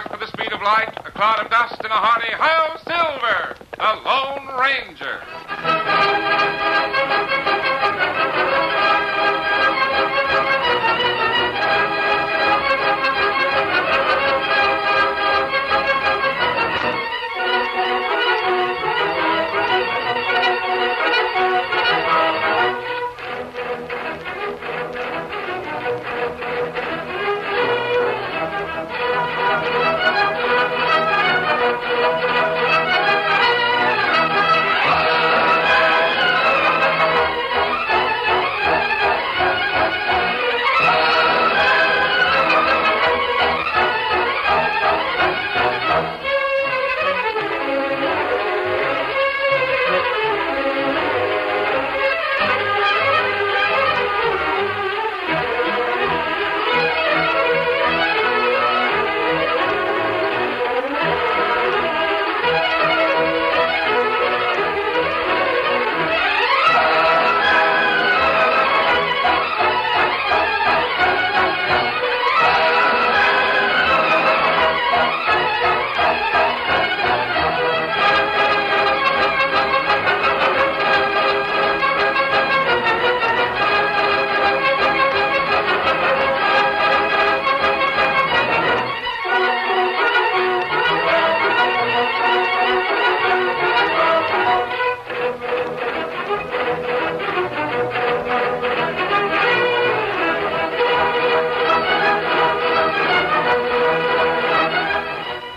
starts with the speed of light, a cloud of dust, and a hearty "Hi-Yo Silver!" The Lone Ranger.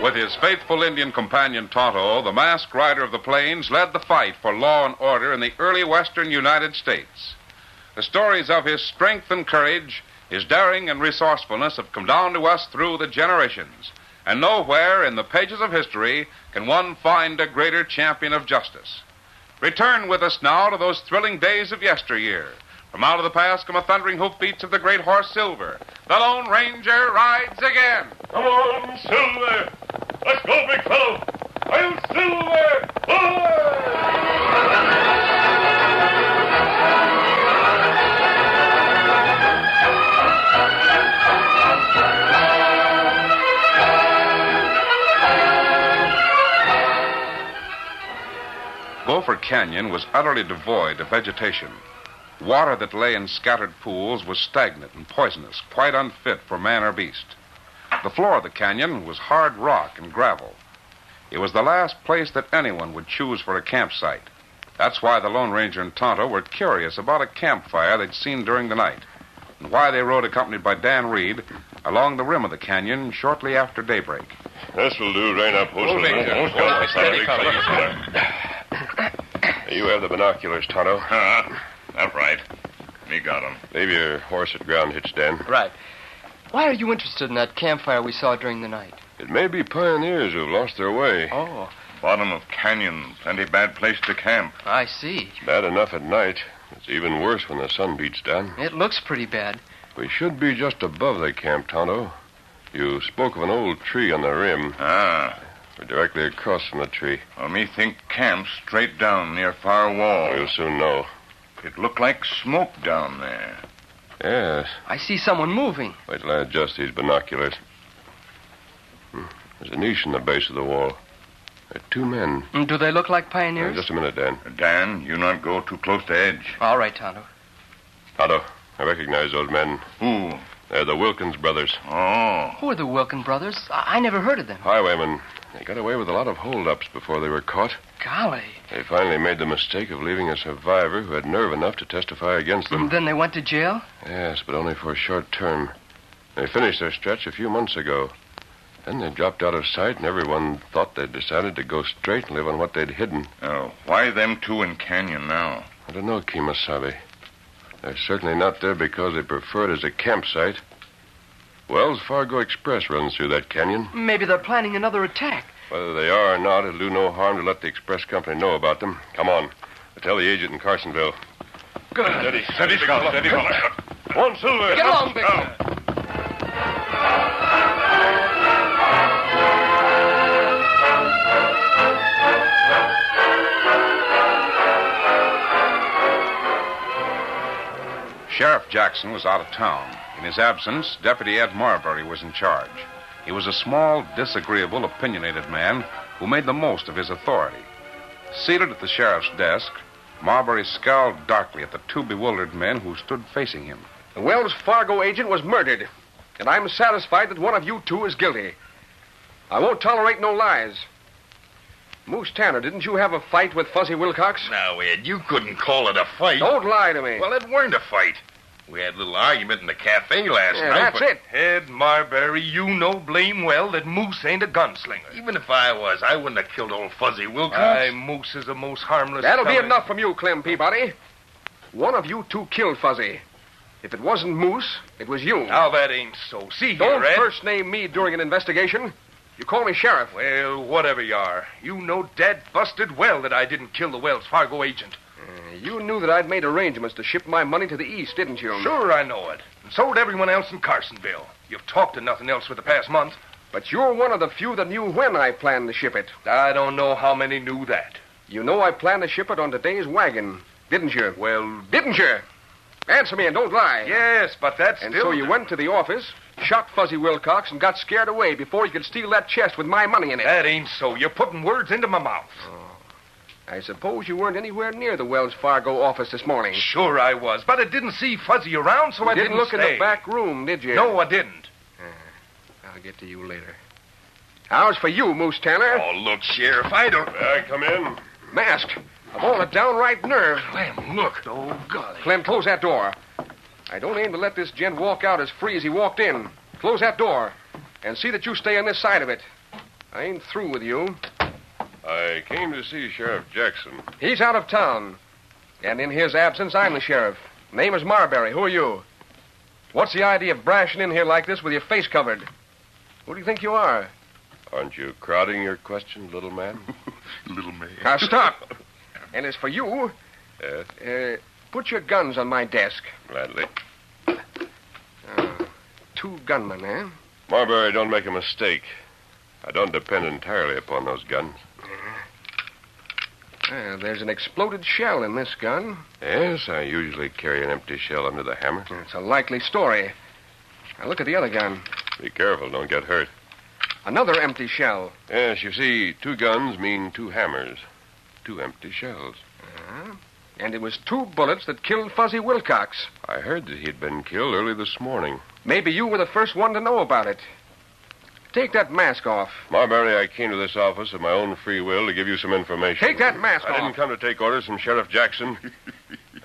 With his faithful Indian companion Tonto, the masked rider of the plains led the fight for law and order in the early western United States. The stories of his strength and courage, his daring and resourcefulness have come down to us through the generations, and nowhere in the pages of history can one find a greater champion of justice. Return with us now to those thrilling days of yesteryear. From out of the past come the thundering hoofbeats of the great horse Silver. The Lone Ranger rides again. Come on, Silver! Let's go, big fellow! I'll Silver! Beaufort Canyon was utterly devoid of vegetation. Water that lay in scattered pools was stagnant and poisonous, quite unfit for man or beast. The floor of the canyon was hard rock and gravel. It was the last place that anyone would choose for a campsite. That's why the Lone Ranger and Tonto were curious about a campfire they'd seen during the night, and why they rode accompanied by Dan Reed along the rim of the canyon shortly after daybreak. This will do, Rain-Up. You have the binoculars, Tonto. That's right. Me got 'em. Leave your horse at ground hitch, Dan. Right. Why are you interested in that campfire we saw during the night? It may be pioneers who've lost their way. Oh, Bottom of canyon. Plenty bad place to camp. I see. Bad enough at night. It's even worse when the sun beats down. It looks pretty bad. We should be just above the camp, Tonto. You spoke of an old tree on the rim. We're directly across from the tree. Well, me think camp straight down near far wall. We'll soon know. It looked like smoke down there. Yes. I see someone moving. Wait till I adjust these binoculars. There's a niche in the base of the wall. There are two men. Do they look like pioneers? Just a minute, Dan. Dan, you not go too close to edge. All right, Tonto. Tonto, I recognize those men. Who? They're the Wilkins brothers. Oh. Who are the Wilkin brothers? I never heard of them. Highwaymen. They got away with a lot of holdups before they were caught. Golly. They finally made the mistake of leaving a survivor who had nerve enough to testify against them. Then they went to jail? Yes, but only for a short term. They finished their stretch a few months ago. Then they dropped out of sight, and everyone thought they'd decided to go straight and live on what they'd hidden. Oh, why them two in canyon now? I don't know, Kemosabe. They're certainly not there because they prefer it as a campsite. Wells Fargo Express runs through that canyon. Maybe they're planning another attack. Whether they are or not, it'll do no harm to let the express company know about them. Come on. I'll tell the agent in Carsonville. Good. Steady, Scout. Steady, fella. One Silver. Get along, Victor. Oh. Sheriff Jackson was out of town. In his absence, Deputy Ed Marbury was in charge. He was a small, disagreeable, opinionated man who made the most of his authority. Seated at the sheriff's desk, Marbury scowled darkly at the two bewildered men who stood facing him. The Wells Fargo agent was murdered, and I'm satisfied that one of you two is guilty. I won't tolerate no lies. Moose Tanner, didn't you have a fight with Fuzzy Wilcox? Now, Ed, you couldn't call it a fight. Don't lie to me. Well, it weren't a fight. We had a little argument in the cafe last Yeah, night. that's it. Ed Marbury, you know blame well that Moose ain't a gunslinger. Even if I was, I wouldn't have killed old Fuzzy Wilcox. Aye, Moose is a most harmless That'll be fellow. enough from you, Clem Peabody. One of you two killed Fuzzy. If it wasn't Moose, it was you. Now, that ain't so. See here, Don't Ed. first name me during an investigation. You call me sheriff. Well, whatever you are, you know dead busted well that I didn't kill the Wells Fargo agent. You knew that I'd made arrangements to ship my money to the east, didn't you? Sure, I know it. And so did everyone else in Carsonville. You've talked to nothing else for the past month. But you're one of the few that knew when I planned to ship it. I don't know how many knew that. You know I planned to ship it on today's wagon, didn't you? Well, Didn't you? Answer me and don't lie. yes, but that's And still... so you went to the office, shot Fuzzy Wilcox, and got scared away before you could steal that chest with my money in it. That ain't so. You're putting words into my mouth. I suppose you weren't anywhere near the Wells Fargo office this morning. Sure I was, but I didn't see Fuzzy around, so I You didn't look in stay. the back room, did you? No, I didn't. I'll get to you later. How's for you, Moose Tanner? Oh, look, Sheriff, I don't... Come in. Masked. Of all the downright nerve. Clem, look. Oh, golly. Clem, close that door. I don't aim to let this gent walk out as free as he walked in. Close that door. And see that you stay on this side of it. I ain't through with you. I came to see Sheriff Jackson. He's out of town. And in his absence, I'm the sheriff. Name is Marbury. Who are you? What's the idea of brashing in here like this with your face covered? Who do you think you are? Aren't you crowding your question, little man? Little man. Now, stop. And as for you, Yes, put your guns on my desk. gladly. Two gunmen, eh? Marbury, don't make a mistake. I don't depend entirely upon those guns. There's an exploded shell in this gun. Yes, I usually carry an empty shell under the hammer. It's a likely story. Now, look at the other gun. Be careful, don't get hurt. Another empty shell. Yes, you see, two guns mean two hammers. Two empty shells. And it was two bullets that killed Fuzzy Wilcox. I heard that he'd been killed early this morning. Maybe you were the first one to know about it. Take that mask off. Marbury, I came to this office of my own free will to give you some information. Take that mask I off. didn't come to take orders from Sheriff Jackson.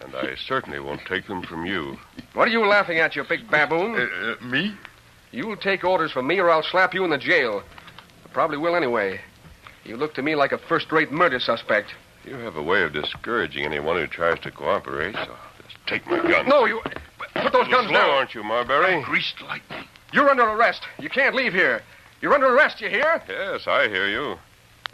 And I certainly won't take them from you. What are you laughing at, you big baboon? Me? You'll take orders from me or I'll slap you in the jail. I probably will anyway. You look to me like a first-rate murder suspect. You have a way of discouraging anyone who tries to cooperate, so just take my gun. No, you... Put those guns Slow, down. aren't you, Marbury? Greased lightning. You're under arrest. You can't leave here. You're under arrest, you hear? Yes, I hear you.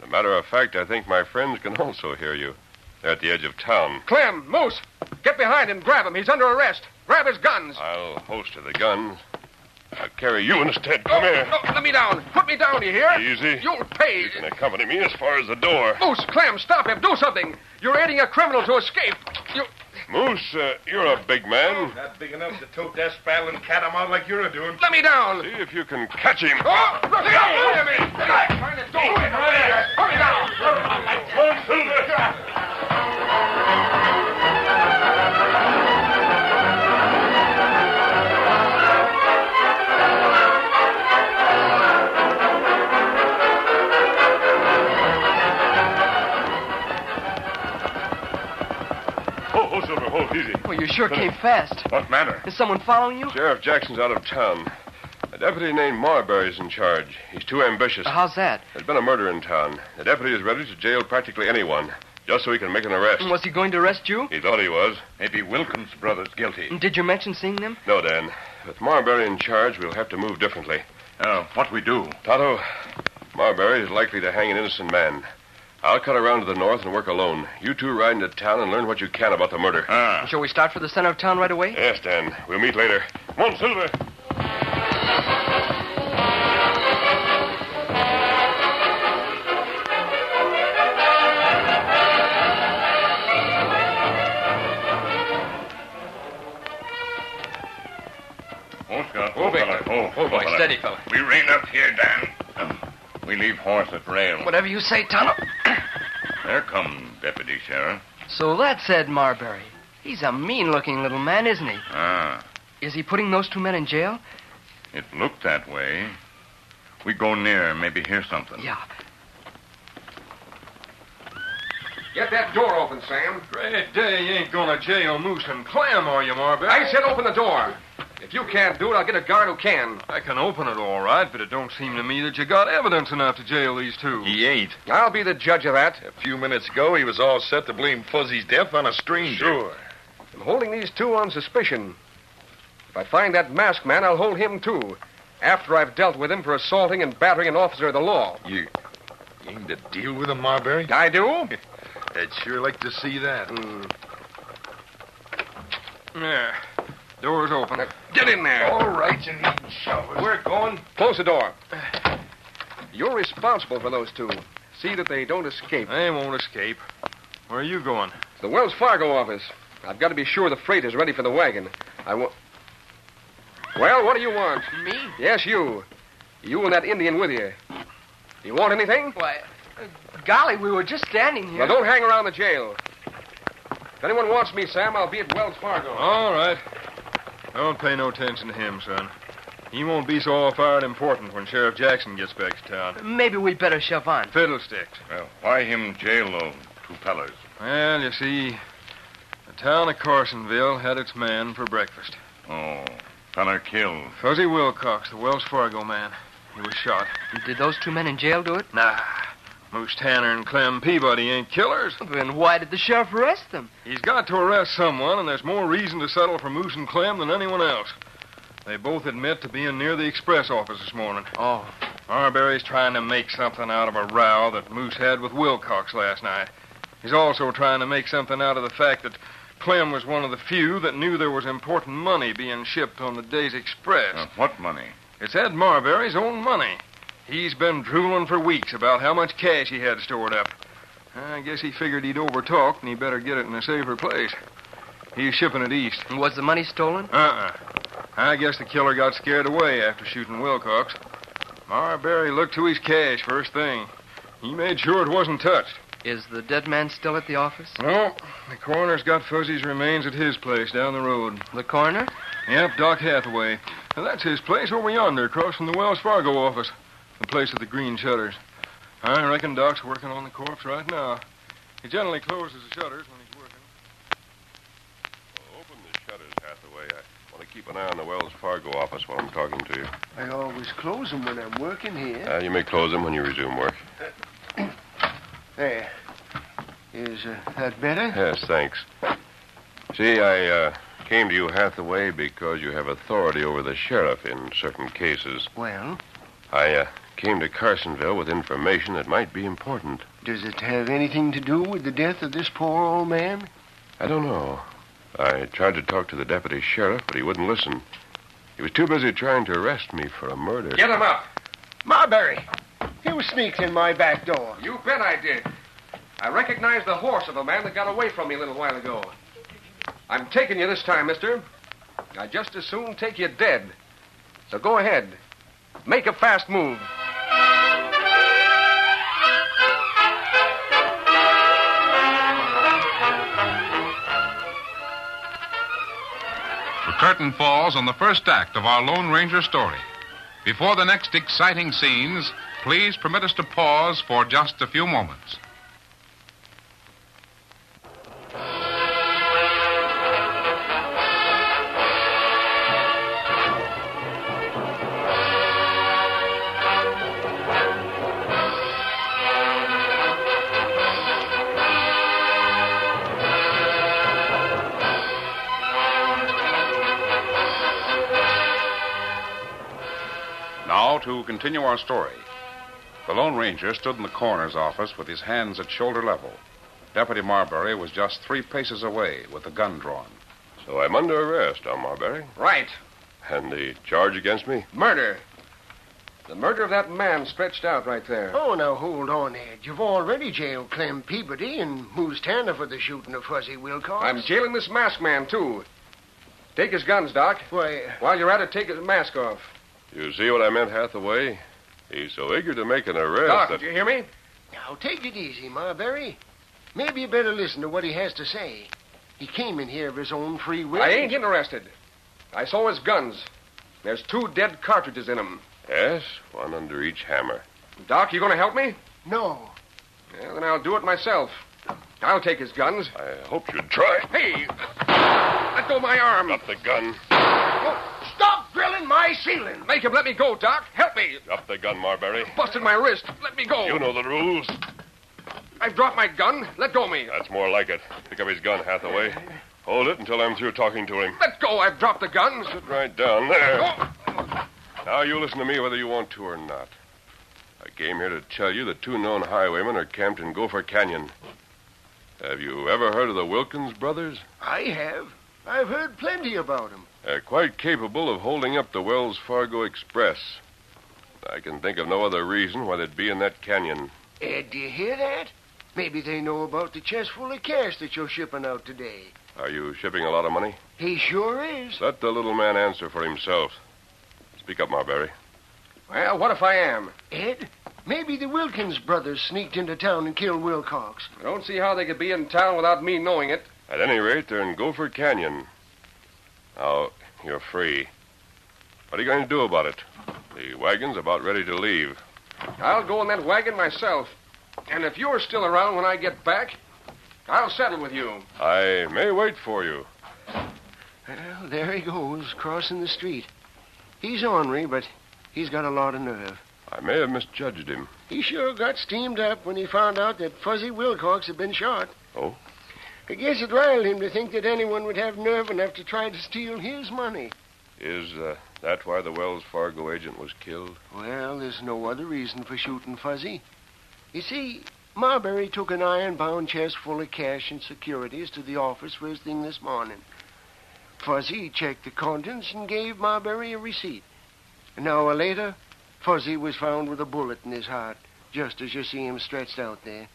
As a matter of fact, I think my friends can also hear you. They're at the edge of town. Clem, Moose, get behind him. Grab him. He's under arrest. Grab his guns. I'll holster the guns. I'll carry you instead. Come here. No, let me down. Put me down, you hear? Easy. You'll pay. You can accompany me as far as the door. Moose, Clem, stop him. Do something. You're aiding a criminal to escape. You... Moose, you're a big man. Not big enough to tote that spattling catamount like you're doing. Let me down. See if you can catch him. Oh, look out. Wait a minute. Trying to do it. Hurry down. Oh, Silver, hold easy. Well, you sure came fast. What matter? Is someone following you? Sheriff Jackson's out of town. A deputy named Marbury's in charge. He's too ambitious. How's that? There's been a murder in town. The deputy is ready to jail practically anyone, just so he can make an arrest. Was he going to arrest you? He thought he was. Maybe Wilkins' brother's guilty. Did you mention seeing them? No, Dan. With Marbury in charge, we'll have to move differently. What we do? Tonto, Marbury is likely to hang an innocent man. I'll cut around to the north and work alone. You two ride into town and learn what you can about the murder. Shall we start for the center of town right away? Yes, Dan. We'll meet later. Come on, Silver. Oh, Scott. Oh, fella. Victor. Oh, boy, fella. steady, fella. We rein up here, Dan. We leave horse at rail. Whatever you say, Tonto. There come Deputy Sheriff. So that's Ed Marbury. He's a mean-looking little man, isn't he? Ah, Is he putting those two men in jail? it looked that way. We go near, maybe hear something. Yeah. Get that door open, Sam. Great day, you ain't gonna jail Moose and Clem, are you, Marbury? I said open the door. If you can't do it, I'll get a guard who can. I can open it all right, but it don't seem to me that you got evidence enough to jail these two. He ain't. I'll be the judge of that. A few minutes ago, he was all set to blame Fuzzy's death on a stranger. Sure. I'm holding these two on suspicion. If I find that masked man, I'll hold him, too. After I've dealt with him for assaulting and battering an officer of the law. You aim to deal with him, Marbury? I do? I'd sure like to see that. There. Door's open. Now, get in there. All right, you needn't shove it. We're going. Close the door. You're responsible for those two. See that they don't escape. They won't escape. Where are you going? The Wells Fargo office. I've got to be sure the freight is ready for the wagon. Well, what do you want? Me? Yes, you. You and that Indian with you. You want anything? Why, golly, we were just standing here. Well, don't hang around the jail. If anyone wants me, Sam, I'll be at Wells Fargo. All right. Don't pay no attention to him, son. He won't be so all-fired important when Sheriff Jackson gets back to town. Maybe we'd better shove on. Fiddlesticks. Well, why him jail those two fellers? Well, you see, the town of Carsonville had its man for breakfast. Oh, feller killed. Fuzzy Wilcox, the Wells Fargo man. He was shot. Did those two men in jail do it? Nah. Moose Tanner and Clem Peabody ain't killers. Then why did the sheriff arrest them? He's got to arrest someone, and there's more reason to settle for Moose and Clem than anyone else. They both admit to being near the express office this morning. Oh. Marbury's trying to make something out of a row that Moose had with Wilcox last night. He's also trying to make something out of the fact that Clem was one of the few that knew there was important money being shipped on the day's express. What money? It's Ed Marbury's own money. He's been drooling for weeks about how much cash he had stored up. I guess he figured he'd overtalked and he better get it in a safer place. He's shipping it east. Was the money stolen? I guess the killer got scared away after shooting Wilcox. Marbury looked to his cash first thing. He made sure it wasn't touched. Is the dead man still at the office? No, the coroner's got Fuzzy's remains at his place down the road. The coroner? Yep, Doc Hathaway. Now, that's his place over yonder, across from the Wells Fargo office. The place with the green shutters. I reckon Doc's working on the corpse right now. He generally closes the shutters when he's working. Well, open the shutters, Hathaway. I want to keep an eye on the Wells Fargo office while I'm talking to you. I always close them when I'm working here. You may close them when you resume work. There. Is that better? Yes, thanks. See, I came to you, Hathaway, because you have authority over the sheriff in certain cases. Well, I came to Carsonville with information that might be important. does it have anything to do with the death of this poor old man? I don't know. I tried to talk to the deputy sheriff, but he wouldn't listen. He was too busy trying to arrest me for a murder. Get him up. Marbury! You sneaked in my back door. You bet I did. I recognize the horse of a man that got away from me a little while ago. I'm taking you this time, mister. I'd just as soon take you dead. So go ahead. Make a fast move. The curtain falls on the first act of our Lone Ranger story. Before the next exciting scenes, please permit us to pause for just a few moments. Now, to continue our story. The Lone Ranger stood in the coroner's office with his hands at shoulder level. Deputy Marbury was just 3 paces away with the gun drawn. So I'm under arrest, Marbury. Right. And the charge against me? Murder. The murder of that man stretched out right there. Oh, now hold on, Ed. You've already jailed Clem Peabody and Moose Tanner for the shooting of Fuzzy Wilcox. I'm jailing this masked man, too. Take his guns, Doc. Why, While you're at it, take his mask off. You see what I meant, Hathaway? He's so eager to make an arrest Doc, that... did you hear me? now take it easy, Marbury. Maybe you better listen to what he has to say. He came in here of his own free will. I ain't interested. I saw his guns. There's 2 dead cartridges in them. Yes, one under each hammer. Doc, you going to help me? No. Yeah, then I'll do it myself. I'll take his guns. I hope you'd try. Hey! Let go of my arm. Drop the gun. Stop drilling my ceiling. Make him let me go, Doc. Help me. Drop the gun, Marbury. Busted my wrist. Let me go. You know the rules. I've dropped my gun. Let go of me. That's more like it. Pick up his gun, Hathaway. Hold it until I'm through talking to him. Let go. I've dropped the gun. Sit right down there. Oh. Now, you listen to me whether you want to or not. I came here to tell you that 2 known highwaymen are camped in Gopher Canyon. Have you ever heard of the Wilkins brothers? I have. I've heard plenty about him. They're quite capable of holding up the Wells Fargo Express. I can think of no other reason why they'd be in that canyon. Ed, do you hear that? Maybe they know about the chest full of cash that you're shipping out today. Are you shipping a lot of money? He sure is. Let the little man answer for himself. Speak up, Marbury. Well, what if I am? Ed, maybe the Wilkins brothers sneaked into town and killed Wilcox. I don't see how they could be in town without me knowing it. At any rate, they're in Gopher Canyon. Now, you're free. What are you going to do about it? The wagon's about ready to leave. I'll go in that wagon myself. And if you're still around when I get back, I'll settle with you. I may wait for you. Well, there he goes, crossing the street. He's ornery, but he's got a lot of nerve. I may have misjudged him. He sure got steamed up when he found out that Fuzzy Wilcox had been shot. Oh? I guess it riled him to think that anyone would have nerve enough to try to steal his money. Is that why the Wells Fargo agent was killed? Well, there's no other reason for shooting Fuzzy. You see, Marbury took an iron-bound chest full of cash and securities to the office first thing this morning. Fuzzy checked the contents and gave Marbury a receipt. An hour later, Fuzzy was found with a bullet in his heart, just as you see him stretched out there.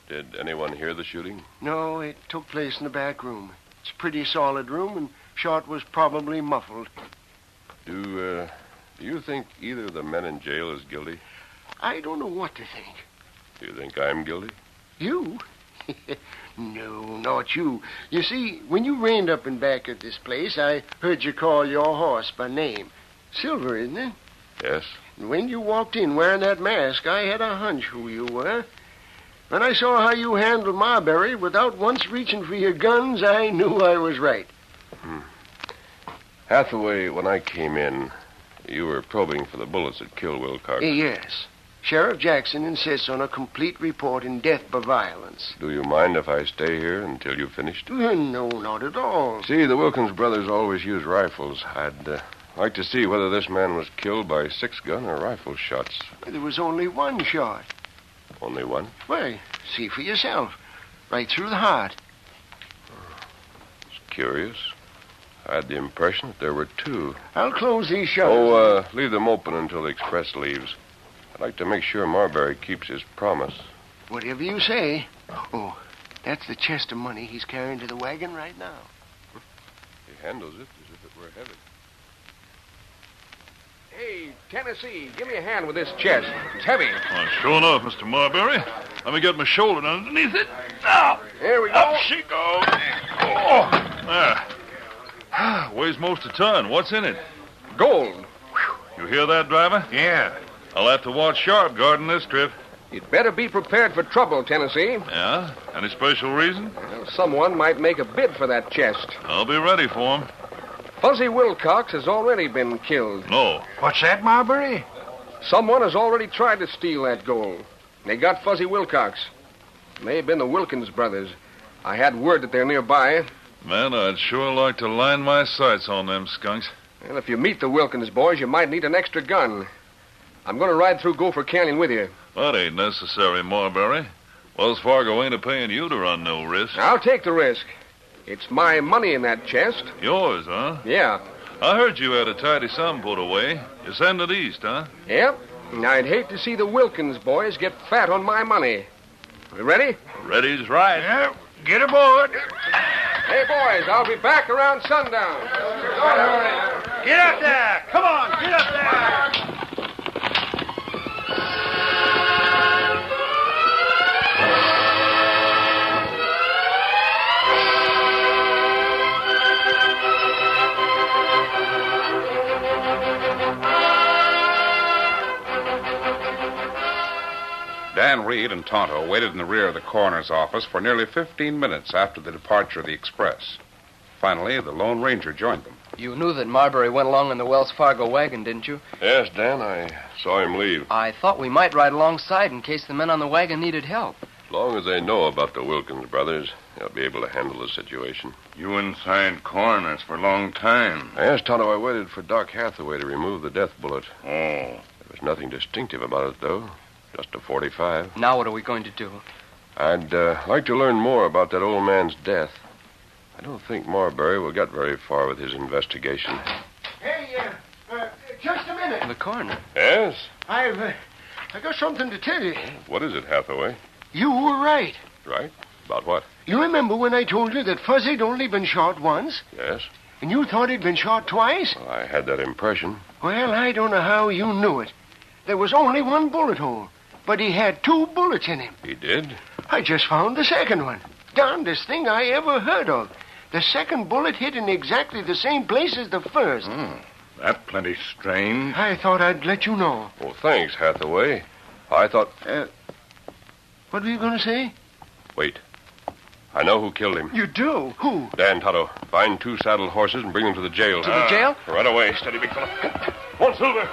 Did anyone hear the shooting? No, it took place in the back room. It's a pretty solid room, and shot was probably muffled. Do you think either of the men in jail is guilty? I don't know what to think. Do you think I'm guilty? You? No, not you. You see, when you reined up and back at this place, I heard you call your horse by name. Silver, isn't it? Yes. And when you walked in wearing that mask, I had a hunch who you were. When I saw how you handled Marbury without once reaching for your guns, I knew I was right. Hathaway, when I came in, you were probing for the bullets that killed Wilcox. Yes. Sheriff Jackson insists on a complete report in death by violence. Do you mind if I stay here until you've finished? No, not at all. See, the Wilkins brothers always use rifles. I'd like to see whether this man was killed by 6-gun or rifle shots. There was only one shot. Only one? Why, see for yourself. Right through the heart. It's curious. I had the impression that there were 2. I'll close these shutters. Oh, leave them open until the express leaves. I'd like to make sure Marbury keeps his promise. Whatever you say. Oh, that's the chest of money he's carrying to the wagon right now. He handles it as if it were heavy. Hey, Tennessee, give me a hand with this chest. It's heavy. Well, sure enough, Mr. Marbury. Let me get my shoulder underneath it. Now, Here we go. up she goes. Oh, there. Weighs most a ton. What's in it? Gold. You hear that, driver? Yeah. I'll have to watch sharp guarding this trip. You'd better be prepared for trouble, Tennessee. Yeah? Any special reason? Well, someone might make a bid for that chest. I'll be ready for him. Fuzzy Wilcox has already been killed. No. What's that, Marbury? Someone has already tried to steal that gold. They got Fuzzy Wilcox. It may have been the Wilkins brothers. I had word that they're nearby. Man, I'd sure like to line my sights on them skunks. Well, if you meet the Wilkins boys, you might need an extra gun. I'm going to ride through Gopher Canyon with you. That ain't necessary, Marbury. Wells Fargo ain't a-paying you to run no risk. I'll take the risk. It's my money in that chest. Yours, huh? Yeah. I heard you had a tidy sum put away. You're sending east, huh? Yep. And I'd hate to see the Wilkins boys get fat on my money. You ready? Ready's right. Yeah, get aboard. Hey, boys, I'll be back around sundown. Get up there! Come on, get up there! Dan Reed and Tonto waited in the rear of the coroner's office for nearly 15 minutes after the departure of the express. Finally, the Lone Ranger joined them. You knew that Marbury went along in the Wells Fargo wagon, didn't you? Yes, Dan, I saw him leave. I thought we might ride alongside in case the men on the wagon needed help. As long as they know about the Wilkins brothers, they'll be able to handle the situation. You inside coroners for a long time. I asked Tonto I waited for Doc Hathaway to remove the death bullet. Oh. There was nothing distinctive about it, though. Just a .45. Now what are we going to do? I'd like to learn more about that old man's death. I don't think Marbury will get very far with his investigation. Hey, just a minute. The coroner. Yes? I got something to tell you. What is it, Hathaway? You were right. Right? About what? You remember when I told you that Fuzzy'd only been shot once? Yes? And you thought he'd been shot twice? Well, I had that impression. Well, I don't know how you knew it. There was only one bullet hole, but he had 2 bullets in him. He did? I just found the second one. Darndest thing I ever heard of. The second bullet hit in exactly the same place as the first. That's plenty strange. I thought I'd let you know. Well, thanks, Hathaway. I thought... What were you going to say? Wait. I know who killed him. You do? Who? Dan, Tonto, find 2 saddled horses and bring them to the jail. To the jail? Right away. Steady, big fella. Come on, Silver.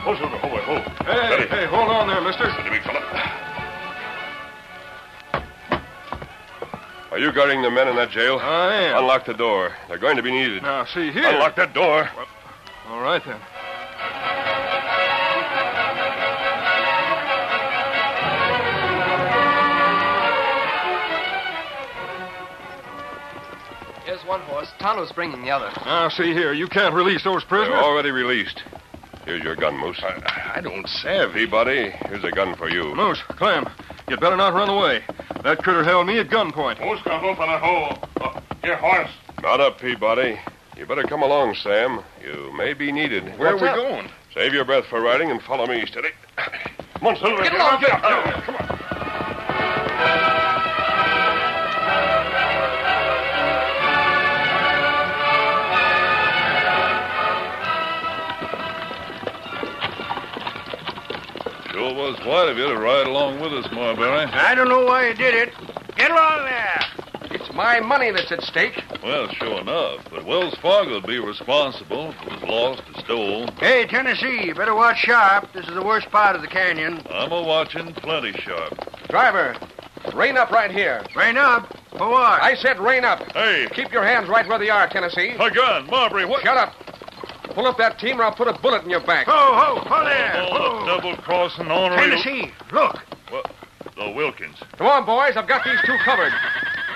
Ho, Silver, ho, ho. Hey, hold on there, mister. Steady, big fella. Are you guarding the men in that jail? I am. Unlock the door. They're going to be needed. Now, see here. Unlock that door. All right, then. Here's one horse. Tonto's bringing the other. Now, see here. You can't release those They're prisoners. already released. Here's your gun, Moose. I don't savvy. Hey, buddy, here's a gun for you. Moose, Clem, you'd better not run away. That critter held me at gunpoint. Who's got open a hole? Here, horse. Not up, Peabody. You better come along, Sam. You may be needed. Where are we up? going? Save your breath for riding and follow me. Steady. Come on, Silver. Get along, Get up. Come on. Sure was white of you to ride along with us, Marbury. I don't know why you did it. Get along there. It's my money that's at stake. Well, sure enough. But Wells Fargo would be responsible if it was lost or stole. Hey, Tennessee, you better watch sharp. This is the worst part of the canyon. I'm a-watching plenty sharp. Driver, rein up right here. Rein up. For what? I said rein up. Hey, Keep your hands right where they are, Tennessee. a gun. Marbury, what? Shut up. Pull up that team or I'll put a bullet in your back. Ho, pull there. All the double-crossing ornery... Tennessee, look. What? The Wilkins. Come on, boys. I've got these 2 covered.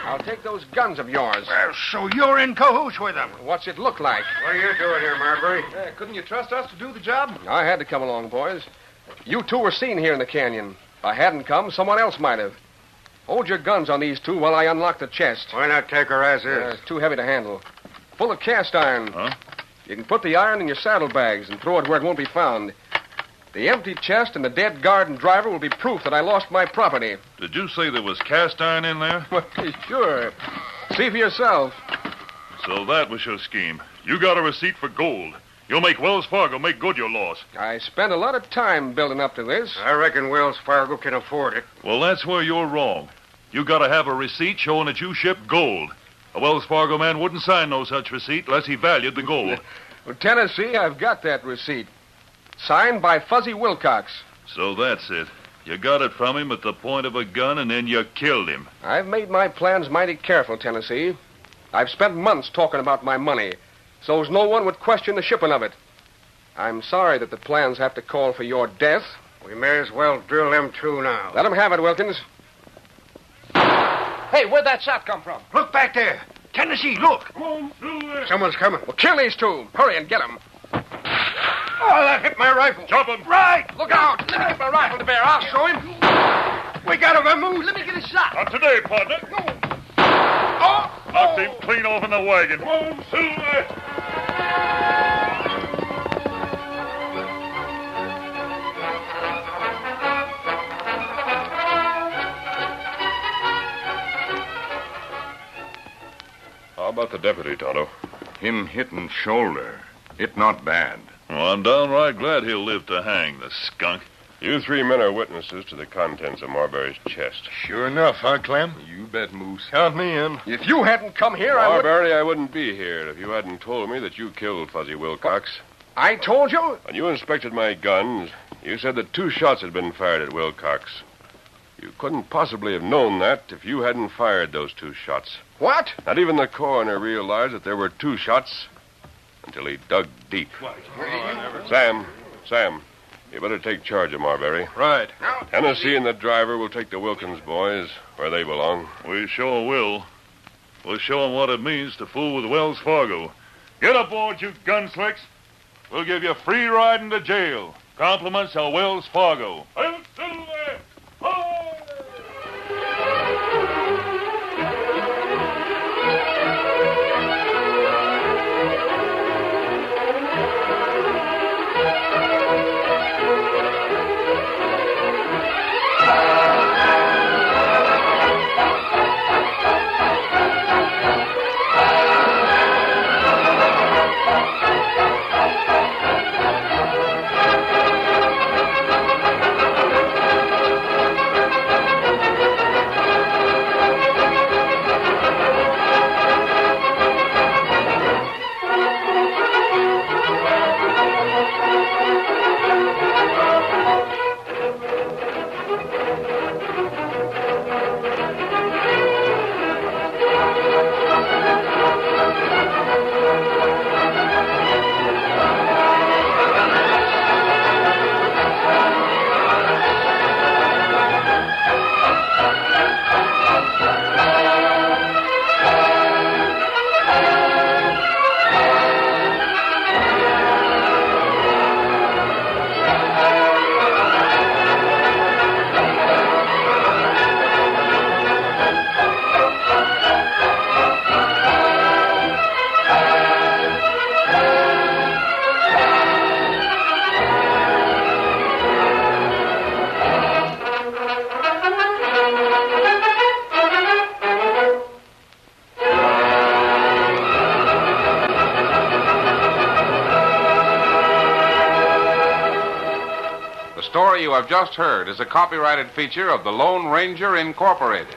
I'll take those guns of yours. Well, so you're in cahoots with them. What's it look like? What are you doing here, Marbury? Couldn't you trust us to do the job? I had to come along, boys. You 2 were seen here in the canyon. If I hadn't come, someone else might have. Hold your guns on these 2 while I unlock the chest. Why not take her as It's too heavy to handle. Full of cast iron. Huh? You can put the iron in your saddlebags and throw it where it won't be found. The empty chest and the dead guard and driver will be proof that I lost my property. Did you say there was cast iron in there? Well, sure. See for yourself. So that was your scheme. You got a receipt for gold. You'll make Wells Fargo make good your loss. I spent a lot of time building up to this. I reckon Wells Fargo can afford it. Well, that's where you're wrong. You got to have a receipt showing that you shipped gold. A Wells Fargo man wouldn't sign no such receipt unless he valued the gold. Well, Tennessee, I've got that receipt. Signed by Fuzzy Wilcox. So that's it. You got it from him at the point of a gun, and then you killed him. I've made my plans mighty careful, Tennessee. I've spent months talking about my money, so's no one would question the shipping of it. I'm sorry that the plans have to call for your death. We may as well drill them 2 now. Let 'em have it, Wilkins. Hey, where'd that shot come from? Look back there. Tennessee, look. Someone's coming. Well, kill these two. Hurry and get them. Oh, that hit my rifle. Chop him. Right. Look out. Let me get my rifle to bear. I'll show him. We got him, Vermouth. Let me get a shot. Not today, partner. Knocked him clean off in the wagon. How about the deputy, Tonto? Him hitting shoulder. It not bad. Well, I'm downright glad he'll live to hang, the skunk. You three men are witnesses to the contents of Marbury's chest. Sure enough, huh, Clem? You bet, Moose. Count me in. If you hadn't come here, I would... Marbury, I wouldn't be here if you hadn't told me that you killed Fuzzy Wilcox. I told you? When you inspected my guns, you said that 2 shots had been fired at Wilcox. You couldn't possibly have known that if you hadn't fired those 2 shots. What? Not even the coroner realized that there were 2 shots until he dug deep. Sam, you better take charge of Marbury. Right. Tennessee and the driver will take the Wilkins boys where they belong. We sure will. We'll show 'em what it means to fool with Wells Fargo. Get aboard, you gunslicks. We'll give you free riding to jail. Compliments of Wells Fargo. The story you have just heard is a copyrighted feature of the Lone Ranger Incorporated.